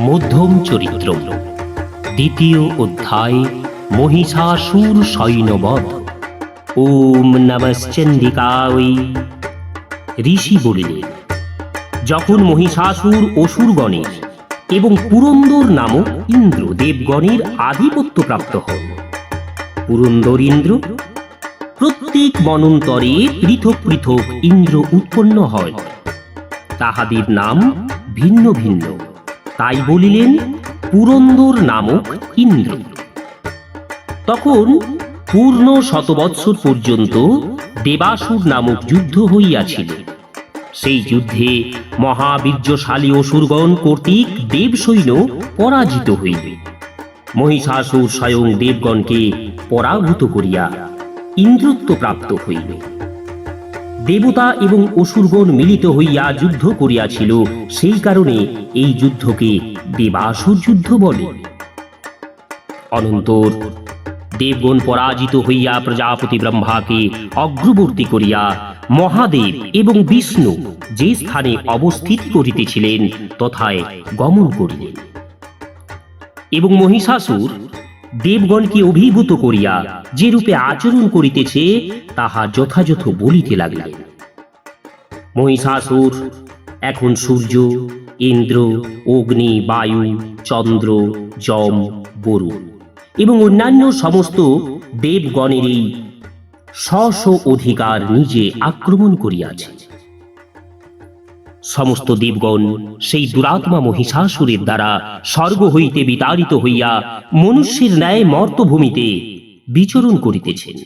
মধ্যম চরিত্র দ্বিতীয় অধ্যায় মহিষাসুর সৈন্যবধ। ওম নমশ্চন্দিকায়। ঋষি বলিলেন, যখন মহিষাসুর অসুরগণের এবং পুরন্দর নামক ইন্দ্র দেবগণের আধিপত্য প্রাপ্ত হন, পুরন্দর ইন্দ্র প্রত্যেক মন্বন্তরে পৃথক পৃথক ইন্দ্র উৎপন্ন হয়, তাহাদের নাম ভিন্ন ভিন্ন, তাই বলিলেন পুরন্দর নামক ইন্দ্র। তখন পূর্ণ শতবৎসর পর্যন্ত দেবাসুর নামক যুদ্ধ হইয়াছিল। সেই যুদ্ধে মহাবীর্যশালী অসুরগণ কর্তৃক দেবসৈন্য পরাজিত হইবে। মহিষাসুর স্বয়ং দেবগণকে পরাভূত করিয়া ইন্দ্রত্ব প্রাপ্ত হইবে। দেবতা এবং অসুরগণ মিলিত হইয়া যুদ্ধ করিয়াছিল, সেই কারণে এই যুদ্ধকে দেবাসুর যুদ্ধ বলে। অনন্তর দেবগণ পরাজিত হইয়া প্রজাপতি ব্রহ্মাকে অগ্রবর্তী করিয়া মহাদেব এবং বিষ্ণু যে স্থানে অবস্থিত করিতেছিলেন তথায় গমন করিলেন, এবং মহিষাসুর দেবগণকে অভিভূত করিয়া যে রূপে আচরণ করিতেছে তাহা যথাযথ বলিতে লাগিলেন। মহিষাসুর এখন সূর্য, ইন্দ্র, অগ্নি, বায়ু, চন্দ্র, যম, বরুণ এবং অন্যান্য সমস্ত দেবগণেরই স্ব অধিকার নিজে আক্রমণ করিয়াছে। সমস্ত দেবগণ সেই দুরাত্মা মহিষাসুরের দ্বারা স্বর্গ হইতে বিতাড়িত হইয়া মনুষ্যের ন্যায় মর্তভূমিতে বিচরণ করিতেছেন।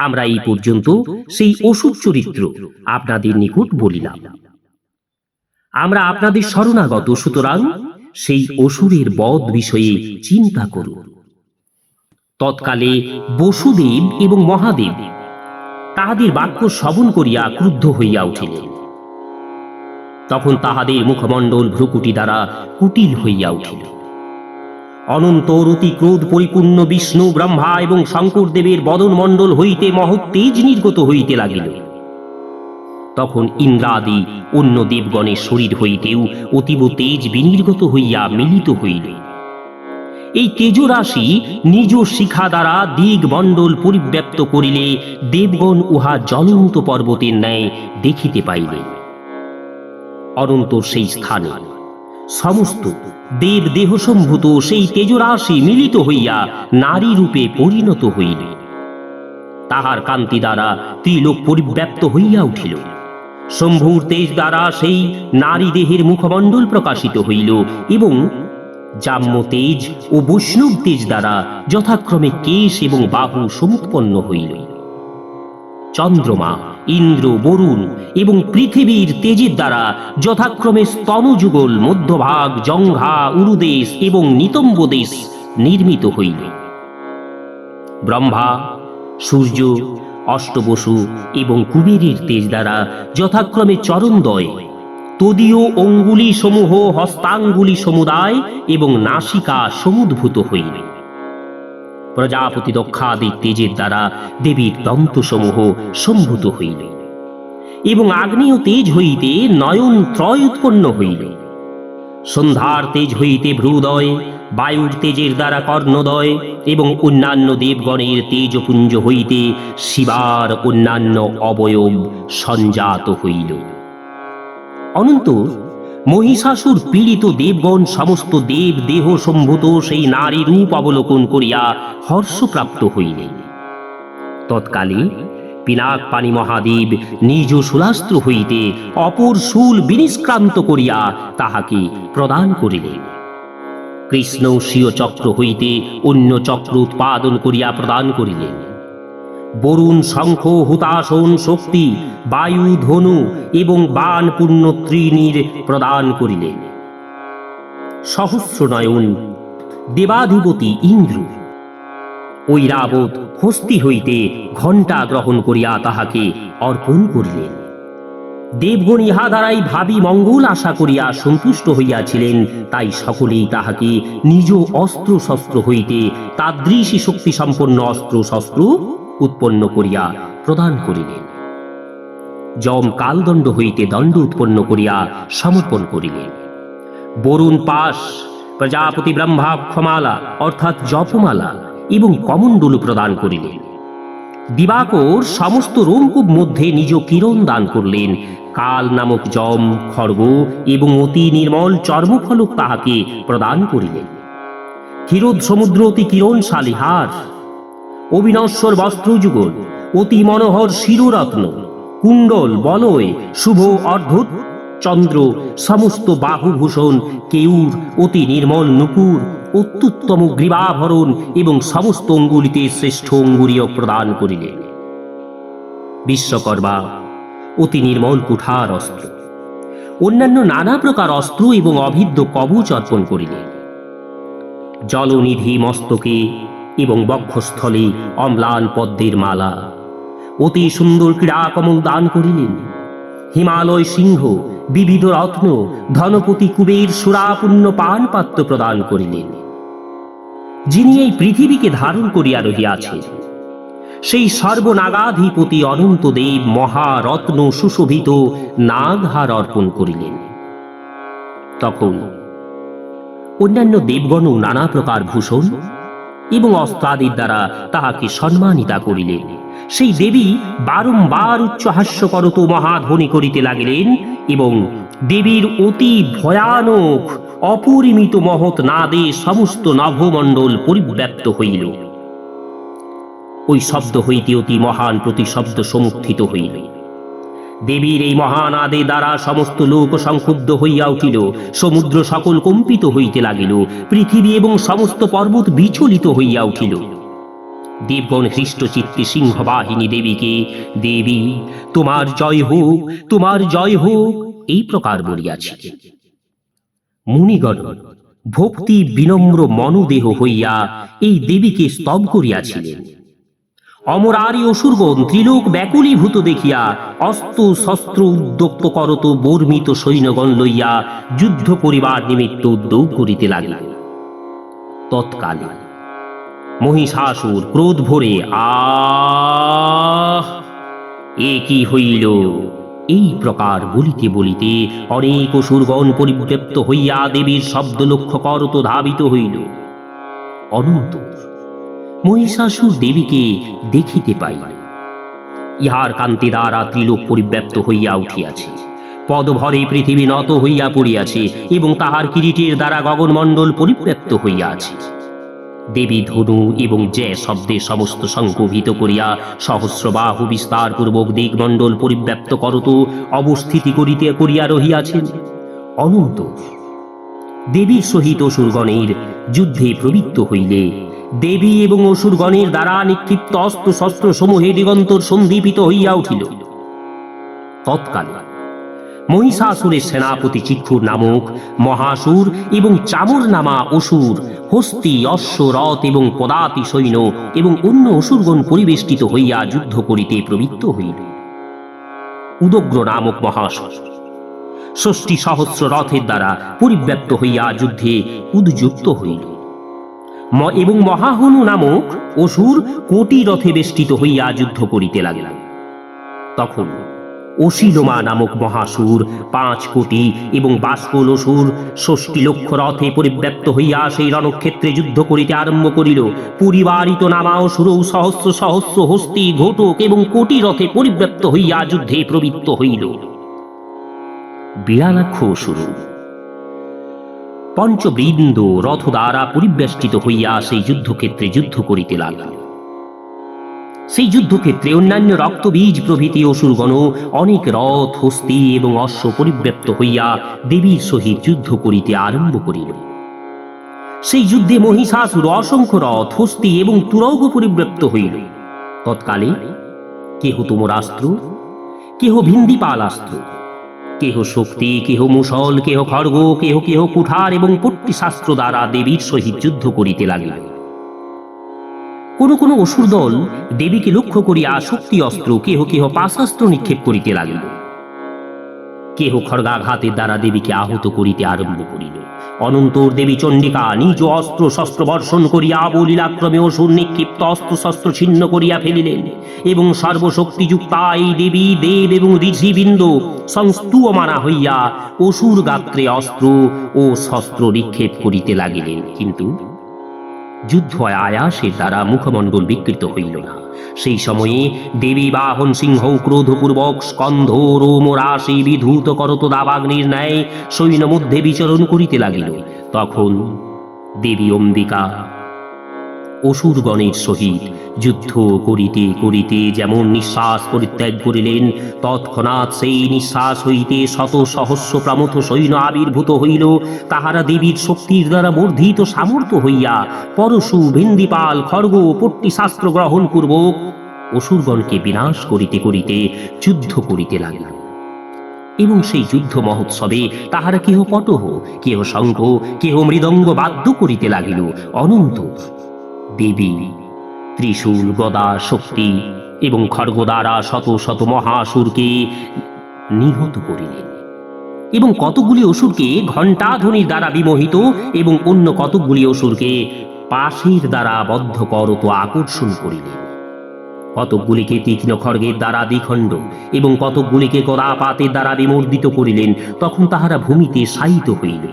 আমরা এই পর্যন্ত সেই অসুর চরিত্র আপনাদের নিকট বলিলাম। আমরা আপনাদের শরণাগত, সুতরাং সেই অসুরের বধ বিষয়ে চিন্তা করুন। তৎকালে বসুদেব এবং মহাদেব তাহাদের বাক্য শ্রবণ করিয়া ক্রুদ্ধ হইয়া উঠিলেন। তখন তাহাদের মুখমণ্ডল ভ্রুকুটি দ্বারা কুটিল হইয়া উঠিল। অনন্তর অতি ক্রোধ পরিপূর্ণ বিষ্ণু, ব্রহ্মা এবং শঙ্কর দেবের বদনমণ্ডল হইতে মহৎ তেজ নির্গত হইতে লাগিল। তখন ইন্দ্রাদি অন্য দেবগণের শরীর হইতেও অতীব তেজ বিনির্গত হইয়া মিলিত হইল। এই তেজরাশি নিজ শিখা দ্বারা দিগমণ্ডল পরিব্যাপ্ত করিলে দেবগণ উহা জ্বলন্ত পর্বতের ন্যায় দেখিতে পাইলেন। অনন্তর সেই স্থানে সমস্ত দেব দেহসম্ভূত সেই তেজরাশি মিলিত হইয়া নারী রূপে পরিণত হইল। তাহার কান্তি দ্বারা ত্রিলোক পরিব্যাপ্ত হইয়া উঠিল। শম্ভুর তেজ দ্বারা সেই নারী দেহের মুখমণ্ডল প্রকাশিত হইল, এবং জাম্য তেজ ও বৈষ্ণব তেজ দ্বারা যথাক্রমে কেশ এবং বাহু সমুৎপন্ন হইল। চন্দ্রমা, ইন্দ্র, বরুণ এবং পৃথিবীর তেজের দ্বারা যথাক্রমে স্তনযুগল, মধ্যভাগ, জঙ্ঘা, উরুদেশ এবং নিতম্ব দেশ নির্মিত হইল। ব্রহ্মা, সূর্য, অষ্টবসু এবং কুবেরের তেজ দ্বারা যথাক্রমে চরণদ্বয়, তদীয় অঙ্গুলি সমূহ, হস্তাঙ্গুলি সমুদায় এবং নাসিকা সমুদ্ভূত হইল। প্রজাপতি দক্ষাদি তেজের দ্বারা দেবীর দন্তসমূহ সম্ভূত হইল, এবং আগ্নেয় তেজ হইতে নয়ন ত্রয় উৎপন্ন হইল। সন্ধ্যার তেজ হইতে ভ্রুদয়, বায়ুর তেজের দ্বারা কর্ণদয় এবং অন্যান্য দেবগণের তেজপুঞ্জ হইতে শিবার অন্যান্য অবয়ব সঞ্জাত হইল। অনন্তর মহিষাসুর পীড়িত দেবগণ সমস্ত দেব দেহ সম্ভূত সেই নারী রূপ অবলোকন করিয়া হর্ষপ্রাপ্ত হইলেন। তৎকালে পিনাকপাণি মহাদেব নিজ শূলাস্ত্র হইতে অপর শূল বিনিষ্ক্রান্ত করিয়া তাহাকে প্রদান করিলেন। কৃষ্ণ স্বীয় চক্র হইতে অন্য চক্র উৎপাদন করিয়া প্রদান করিলেন। বরুণ শঙ্খ, হুতাসন, শক্তি, বায়ু, ধনু এবং বাণ পূর্ণ ত্রিণীর প্রদান করিলেন। সহস্রনয়ন দেবাধিপতি ইন্দ্র ঐরাবত হস্তি হইতে ঘণ্টা গ্রহণ করিয়া তাহাকে অর্পণ করিলেন। দেবগণ ইহা দ্বারাই ভাবি মঙ্গল আশা করিয়া সন্তুষ্ট হইয়াছিলেন, তাই সকলেই তাহাকে নিজ অস্ত্র শস্ত্র হইতে তাদৃশী শক্তি সম্পন্ন অস্ত্র শস্ত্র উৎপন্ন করিয়া প্রদান করিলেন। যম কালদণ্ড হইতে দণ্ড উৎপন্ন করিয়া সমর্পণ করিলেন। বরুণ পাশ, প্রজাপতি ব্রহ্মাক্ষমালা অর্থাৎ জপমালা এবং কমণ্ডল প্রদান করিলেন। দিবাকর সমস্ত রোমকূপ মধ্যে নিজ কিরণ দান করলেন। কাল নামক যম, খড়গ এবং অতি নির্মল চর্মফলক তাহাকে প্রদান করিলেন। ক্ষীরোদ সমুদ্র অতি কিরণশালী হার, অবিনশ্বর বস্ত্রযুগল, অতি মনোহর শিররত্ন, কুণ্ডল বলয়, শুভ অর্ধত চন্দ্র, সমস্ত বাহুভূষণ, কেউর, অতি নির্মল নুপুর, অত্যুত্তম গ্রীবাভরণ এবং সমস্ত অঙ্গুলিতে শ্রেষ্ঠ অঙ্গুরীয় প্রদান করিলেন। বিশ্বকর্মা অতি নির্মল কুঠার অস্ত্র, অন্যান্য নানা প্রকার অস্ত্র এবং অভিদ্য কবচ অর্পণ করিলেন। জলনিধি মস্তকে এবং বক্ষস্থলে অম্লান পদ্মের মালা, অতি সুন্দর ক্রীড়াকমল দান করিলেন। হিমালয় সিংহ, বিবিধ রত্ন, ধনপতি কুবের সুরাপূর্ণ পান পাত্র প্রদান করিলেন। যিনি এই পৃথিবীকে ধারণ করিয়া রহিয়াছেন, সেই সর্বনাগাধিপতি অনন্ত দেব মহারত্ন সুশোভিত নাগহার অর্পণ করিলেন। তখন অন্যান্য দেবগণ নানা প্রকার ভূষণ এবং অস্ত্রাদির দ্বারা তাহাকে সম্মানিতা করিলেন। সেই দেবী বারংবার উচ্চহাস্য করত মহাধ্বনি করিতে লাগিলেন এবং দেবীর অতি ভয়ানক অপরিমিত মহৎ নাদে সমস্ত নভমণ্ডল পরিব্যাপ্ত হইল। ওই শব্দ হইতে অতি মহান প্রতিশব্দ সমুত্থিত হইল। দেবীর এই মহানাদে দ্বারা সমস্ত লোক সংক্ষুব্ধ হইয়া উঠিল। সমুদ্র সকল কম্পিত হইতে লাগিল, পৃথিবী এবং সমস্ত পর্বত বিচলিত হইয়া উঠিল। দেবগণ হৃষ্ট চিত্তে সিংহবাহিনী দেবীকে, দেবী তোমার জয় হোক, তোমার জয় হোক, এই প্রকার বলিয়াছিলেন। মুনিগণ ভক্তি বিনম্র মনোদেহ হইয়া এই দেবীকে স্তব করিয়াছিলেন। অমরারি অসুরগণ ত্রিলোক ব্যাকুলীভূত দেখিয়া অস্ত্র শস্ত্র উদ্যক্ত করত বর্মিত সৈন্যগণ লইয়া যুদ্ধ করিবার নিমিত্ত উদ্যোগ করিতে লাগিল। তৎকালে মহিষাসুর ক্রোধ ভরে আহ এ কি হইল, এই প্রকার বলিতে বলিতে অনেক অসুরগণ পরিব্যাপ্ত হইয়া দেবীর শব্দ লক্ষ্য করত ধাবিত হইল। অনন্তর মহিষাসুর দেবীকে দেখিতে পাইল। ইহার কান্তি দ্বারা ত্রিলোক পরিব্যাপ্ত হইয়া উঠিয়াছে, পদভরে পৃথিবী নত হইয়া পড়িয়াছে এবং তাহার কিরীটের দ্বারা গগনমণ্ডল পরিব্যাপ্ত হইয়াছে। দেবী ধনু এবং জয় শব্দে সমস্ত সংকোভিত করিয়া সহস্র বাহু বিস্তার পূর্বক দিগমণ্ডল পরিব্যাপ্ত করত অবস্থিতি করিয়া রহিয়াছেন। অনন্তর দেবীর সহিত অসুরগণের যুদ্ধে প্রবৃত্ত হইলে দেবী এবং অসুরগণের দ্বারা নিক্ষিপ্ত অস্ত্র শস্ত্র সমূহে দিগন্তর সন্দীপিত হইয়া উঠিল। তৎকালে মহিষাসুরের সেনাপতি চিক্ষুর নামক মহাসুর এবং চামর নামা অসুর হস্তি, অশ্ব, রথ এবং পদাতি সৈন্য এবং অন্য অসুরগণ পরিবেষ্টিত হইয়া যুদ্ধ করিতে প্রবৃত্ত হইল। উদগ্র নামক মহাসুর ৬০ সহস্র রথের দ্বারা পরিব্যাপ্ত হইয়া যুদ্ধে উদ্যুক্ত হইল এবং মহাহনু নামক অসুর কোটি রথে বেষ্টিত হইয়া যুদ্ধ করিতে লাগিল। তখন অশিলোমা নামক মহাসুর ৫ কোটি এবং বাষ্পল অসুর ৬০ লক্ষ রথে পরিব্যাপ্ত হইয়া সেই রণক্ষেত্রে যুদ্ধ করিতে আরম্ভ করিল। পরিবারিত নামা অসুর সহস্র সহস্র হস্তি, ঘোটক এবং কোটি রথে পরিব্যাপ্ত হইয়া যুদ্ধে প্রবৃত্ত হইল। বিড়ালাক্ষ অসুর পঞ্চবৃন্দ রথ দ্বারা পরিবেষ্টিত হইয়া সেই যুদ্ধক্ষেত্রে যুদ্ধ করিতে লাগিল। সেই যুদ্ধক্ষেত্রে অন্যান্য রক্তবীজ প্রভৃতি অসুরগণ অনেক রথ, হস্তি এবং অশ্ব পরিব্যাপ্ত হইয়া দেবীর সহিত যুদ্ধ করিতে আরম্ভ করিল। সেই যুদ্ধে মহিষাসুর অসংখ্য রথ, হস্তি এবং তুরগ পরিব্যাপ্ত হইল। তৎকালে কেহ তোমরাস্ত্র, কেহ ভিন্দিপালাস্ত্র, কেহ শক্তি, কেহ মুসল, কেহ খড়গ, কেহ কেহ কুঠার এবং পট্টিশাস্ত্র দ্বারা দেবীর সহিত যুদ্ধ করিতে লাগিল। কোন কোন অসুর দল দেবীকে লক্ষ্য করিয়া শক্তি অস্ত্র, কেহ কেহ পাশাস্ত্র নিক্ষেপ করিতে লাগিল। কেহ খড়গাঘাতের দ্বারা দেবীকে আহত করিতে আরম্ভ করিল। অনন্তর দেবী চণ্ডিকা নিজ অস্ত্র শস্ত্র বর্ষণ করিয়া বলিলাক্রমে অসুর নিক্ষিপ্ত অস্ত্র শস্ত্র ছিন্ন করিয়া ফেলিলেন, এবং সর্বশক্তিযুক্তা এই দেবী দেব এবং ঋষিবৃন্দ সংস্তুয়মানা হইয়া অসুর গাত্রে অস্ত্র ও শস্ত্র নিক্ষেপ করিতে লাগিলেন। কিন্তু যুদ্ধ আয়াসের দ্বারা মুখমণ্ডল বিকৃত হইল না। সেই সময়ে দেবী বাহন সিংহ ক্রোধপূর্বক স্কন্ধ রোম রাশি বিধূত করত দাবাগ্নির ন্যায় সৈন্য মধ্যে বিচরণ করিতে লাগিল। তখন দেবী অম্বিকা অসুরগণের সহিত যুদ্ধ করিতে করিতে যেমন নিঃশ্বাস পরিত্যাগ করিলেন, তৎক্ষণাৎ সেই নিঃশ্বাস হইতে শত সহস্র প্রমথ সৈন্য আবির্ভূত হইল। তাহারা দেবীর শক্তির দ্বারা বর্ধিত সামর্থ্য হইয়া পরশু ভেন্দিপাল খড়গ পট্টি শাস্ত্র গ্রহণ পূর্বক অসুরগণকে বিনাশ করিতে করিতে যুদ্ধ করিতে লাগিল। এবং সেই যুদ্ধ মহোৎসবে তাহারা কেহ পটহ, কেহ শঙ্খ, কেহ মৃদঙ্গ বাদ্য করিতে লাগিল। অনন্ত দেবী ত্রিশূল গদা শক্তি এবং খড়গ দ্বারা শত শত মহাসুরকে নিহত করিলেন, এবং কতকগুলি অসুরকে ঘণ্টাধ্বনির দ্বারা বিমোহিত এবং অন্য কতকগুলি অসুরকে পাশের দ্বারা বদ্ধ করত আকর্ষণ করিলেন। কতকগুলিকে তীক্ষ্ণ খড়গের দ্বারা দ্বিখণ্ড এবং কতকগুলিকে গদাপাতের দ্বারা বিমর্দিত করিলেন। তখন তাহারা ভূমিতে শায়িত হইল।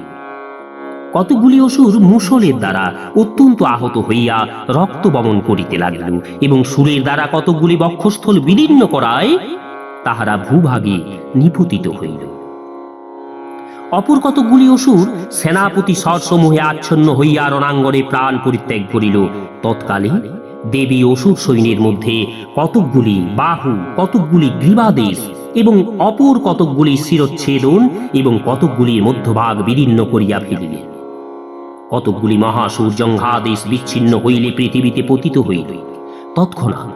কতকগুলি অসুর মুষলের দ্বারা অত্যন্ত আহত হইয়া রক্ত বমন করিতে লাগিল, এবং সুরের দ্বারা কতকগুলি বক্ষস্থল বিদীর্ণ করায় তাহারা ভূভাগে নিপতিত হইল। অপর কতকগুলি অসুর সেনাপতি স্বরসমূহে আচ্ছন্ন হইয়া রণাঙ্গনে প্রাণ পরিত্যাগ করিল। তৎকালে দেবী অসুর সৈন্যের মধ্যে কতকগুলি বাহু, কতকগুলি গ্রীবাদেশ এবং অপর কতকগুলি শিরচ্ছেদন এবং কতকগুলির মধ্যভাগ বিদীর্ণ করিয়া ফেলিলেন। কতকগুলি মহাসুর জঙ্ঘাদেশ বিচ্ছিন্ন হইলে পৃথিবীতে পতিত হইল। তৎক্ষণাৎ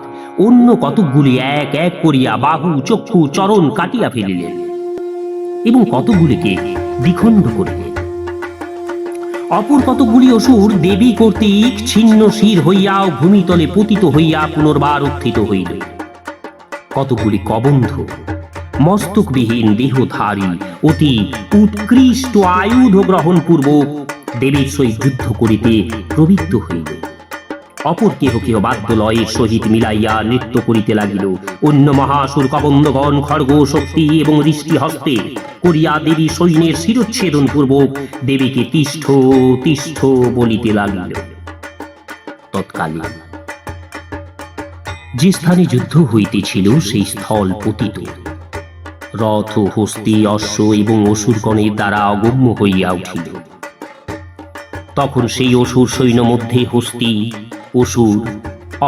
অন্য কতকগুলি এক এক করিয়া বাহু, চক্ষু, চরণ কাটিয়া ফেলিলেন এবং কতকগুলিকে দ্বিখণ্ড করিলেন। অপর কতকগুলি অসুর দেবী কর্তৃক ছিন্ন শির হইয়াও ভূমিতলে পতিত হইয়া পুনর্বার উত্থিত হইল। কতকগুলি কবন্ধ মস্তকবিহীন দেহধারী অতি উৎকৃষ্ট আয়ুধ গ্রহণ পূর্বক দেবীর সহিত যুদ্ধ করিতে প্রবৃত্ত হইল। অপর কেহ কেহ বাদ্যলয়ের সহিত মিলাইয়া নৃত্য করিতে লাগিল। অন্য মহাসুর কবন্ধগণ খড়গ শক্তি এবং দৃষ্টি হস্তে করিয়া দেবী সৈন্যের শিরচ্ছেদন পূর্বক দেবীকে তিষ্ঠ তিষ্ঠ বলিতে লাগিল। তৎকালে যে স্থানে যুদ্ধ হইতেছিল সেই স্থল পতিত, রথ, হস্তি, অশ্ব এবং অসুরগণের দ্বারা অগম্য হইয়া উঠিল। তখন সেই অসুর সৈন্য মধ্যে হস্তি, অসুর,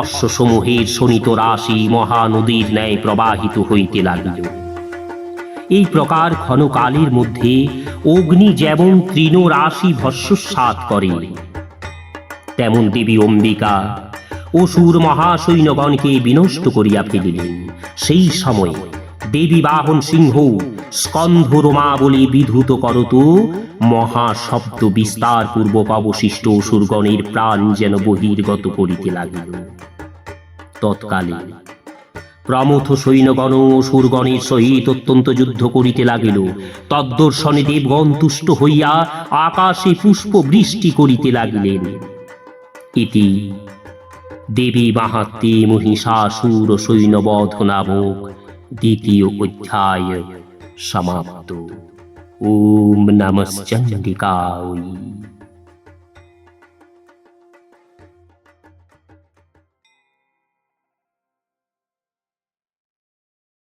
অশ্বসমূহের শোণিত রাশি মহানদীর ন্যায় প্রবাহিত হইতে লাগিল। এই প্রকার ক্ষণকালের মধ্যে অগ্নি যেমন তৃণ রাশি ভস্মসাৎ করে, তেমন দেবী অম্বিকা অসুর মহাসৈন্যগণকে বিনষ্ট করিয়া ফেলিলেন। সেই সময়ে দেবী বাহন সিংহ স্কন্ধ রোমাবলী বিধূত করত মহাশব্দ বিস্তার পূর্বক অবশিষ্ট অসুরগণের প্রাণ যেন বহির্গত করিতে লাগিল। তৎকালে প্রমথ সৈন্যগণ অসুরগণের সহিত অত্যন্ত যুদ্ধ করিতে লাগিল। তদ্দর্শনে দেবগণ তুষ্ট হইয়া আকাশে পুষ্প বৃষ্টি করিতে লাগিলেন। ইতি দেবী মাহাত্ম্যে মহিষাসুর সৈন্যবধ নামক দ্বিতীয় অধ্যায় সমাপ্ত। ওম নমঃ চণ্ডিকায়।